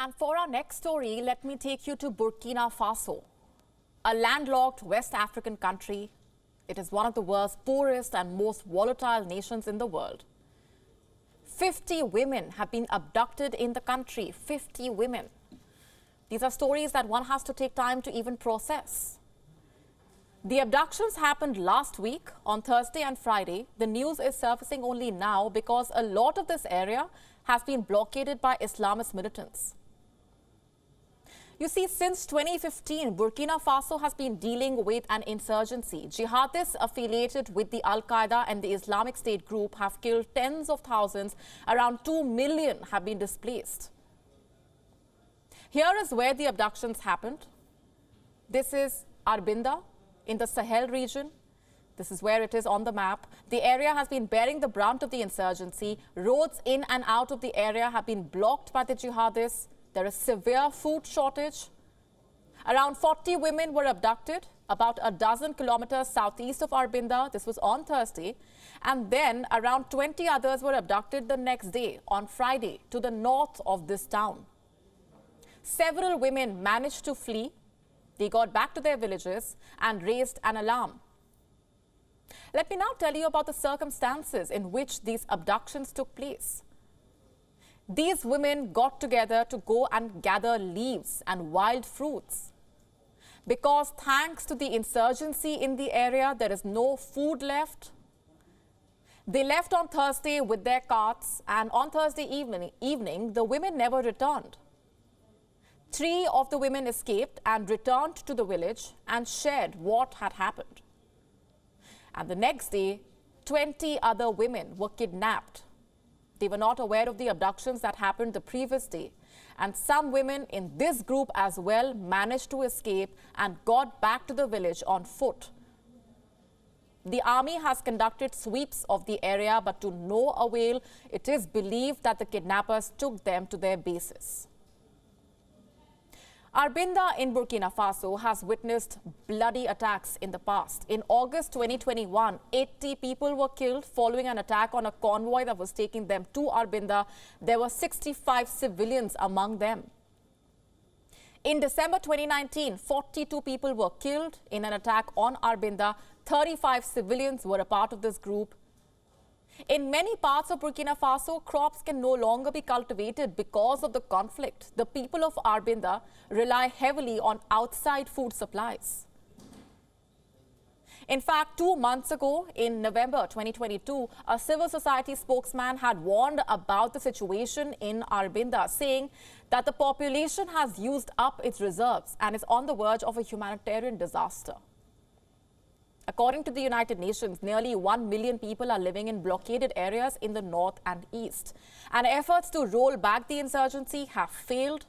And for our next story, let me take you to Burkina Faso, a landlocked West African country. It is one of the world's poorest and most volatile nations in the world. 50 women have been abducted in the country. 50 women. These are stories that one has to take time to even process. The abductions happened last week on Thursday and Friday. The news is surfacing only now because a lot of this area has been blockaded by Islamist militants. You see, since 2015, Burkina Faso has been dealing with an insurgency. Jihadists affiliated with the Al-Qaeda and the Islamic State group have killed tens of thousands. Around 2 million have been displaced. Here is where the abductions happened. This is Arbinda in the Sahel region. This is where it is on the map. The area has been bearing the brunt of the insurgency. Roads in and out of the area have been blocked by the jihadists. There is severe food shortage. Around 40 women were abducted about a dozen kilometers southeast of Arbinda. This was on Thursday. And then around 20 others were abducted the next day on Friday to the north of this town. Several women managed to flee. They got back to their villages and raised an alarm. Let me now tell you about the circumstances in which these abductions took place. These women got together to go and gather leaves and wild fruits. Because thanks to the insurgency in the area, there is no food left. They left on Thursday with their carts, and on Thursday evening, the women never returned. 3 of the women escaped and returned to the village and shared what had happened. And the next day, 20 other women were kidnapped. They were not aware of the abductions that happened the previous day. And some women in this group as well managed to escape and got back to the village on foot. The army has conducted sweeps of the area, but to no avail. It is believed that the kidnappers took them to their bases. Arbinda in Burkina Faso has witnessed bloody attacks in the past. In August 2021, 80 people were killed following an attack on a convoy that was taking them to Arbinda. There were 65 civilians among them. In December 2019, 42 people were killed in an attack on Arbinda. 35 civilians were a part of this group. In many parts of Burkina Faso, crops can no longer be cultivated because of the conflict. The people of Arbinda rely heavily on outside food supplies. In fact, 2 months ago, in November 2022, a civil society spokesman had warned about the situation in Arbinda, saying that the population has used up its reserves and is on the verge of a humanitarian disaster. According to the United Nations, nearly 1 million people are living in blockaded areas in the north and east. And efforts to roll back the insurgency have failed.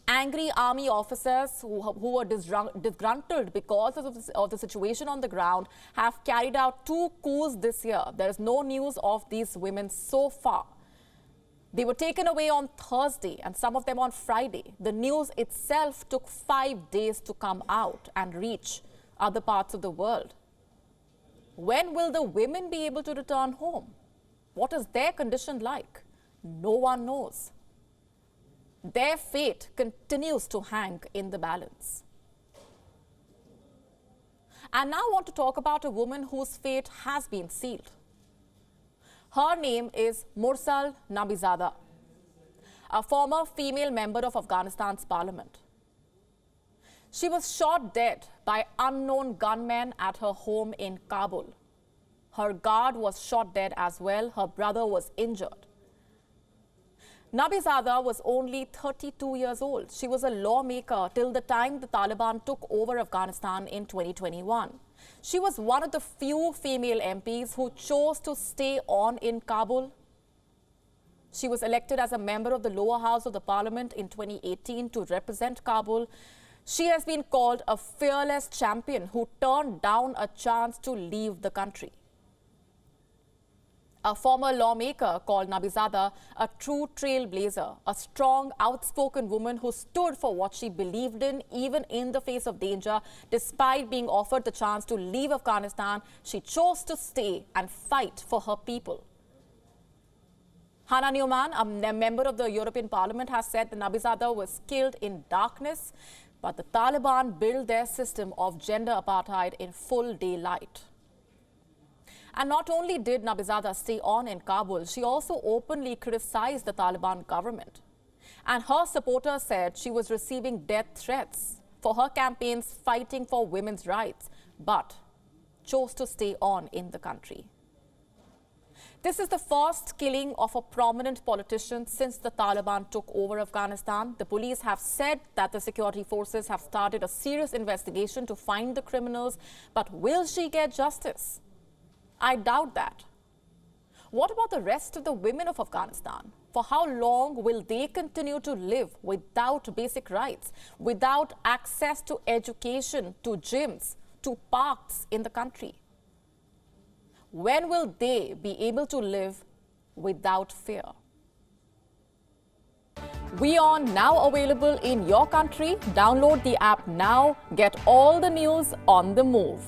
Angry army officers who were disgruntled because of the situation on the ground have carried out 2 coups this year. There is no news of these women so far. They were taken away on Thursday and some of them on Friday. The news itself took 5 days to come out and reach other parts of the world. When will the women be able to return home? What is their condition like? No one knows. Their fate continues to hang in the balance. And now I want to talk about a woman whose fate has been sealed. Her name is Mursal Nabizada, a former female member of Afghanistan's parliament. She was shot dead by unknown gunmen at her home in Kabul. Her guard was shot dead as well. Her brother was injured. Nabizada was only 32 years old. She was a lawmaker till the time the Taliban took over Afghanistan in 2021. She was one of the few female MPs who chose to stay on in Kabul. She was elected as a member of the lower house of the parliament in 2018 to represent Kabul. She has been called a fearless champion who turned down a chance to leave the country. A former lawmaker called Nabizada a true trailblazer, a strong, outspoken woman who stood for what she believed in, even in the face of danger. Despite being offered the chance to leave Afghanistan, she chose to stay and fight for her people. Hana Newman, a member of the European Parliament, has said that Nabizada was killed in darkness, but the Taliban built their system of gender apartheid in full daylight. And not only did Nabizada stay on in Kabul, she also openly criticized the Taliban government. And her supporters said she was receiving death threats for her campaigns fighting for women's rights, but chose to stay on in the country. This is the first killing of a prominent politician since the Taliban took over Afghanistan. The police have said that the security forces have started a serious investigation to find the criminals, but will she get justice? I doubt that. What about the rest of the women of Afghanistan? For how long will they continue to live without basic rights, without access to education, to gyms, to parks in the country? When will they be able to live without fear? WION now available in your country. Download the app now. Get all the news on the move.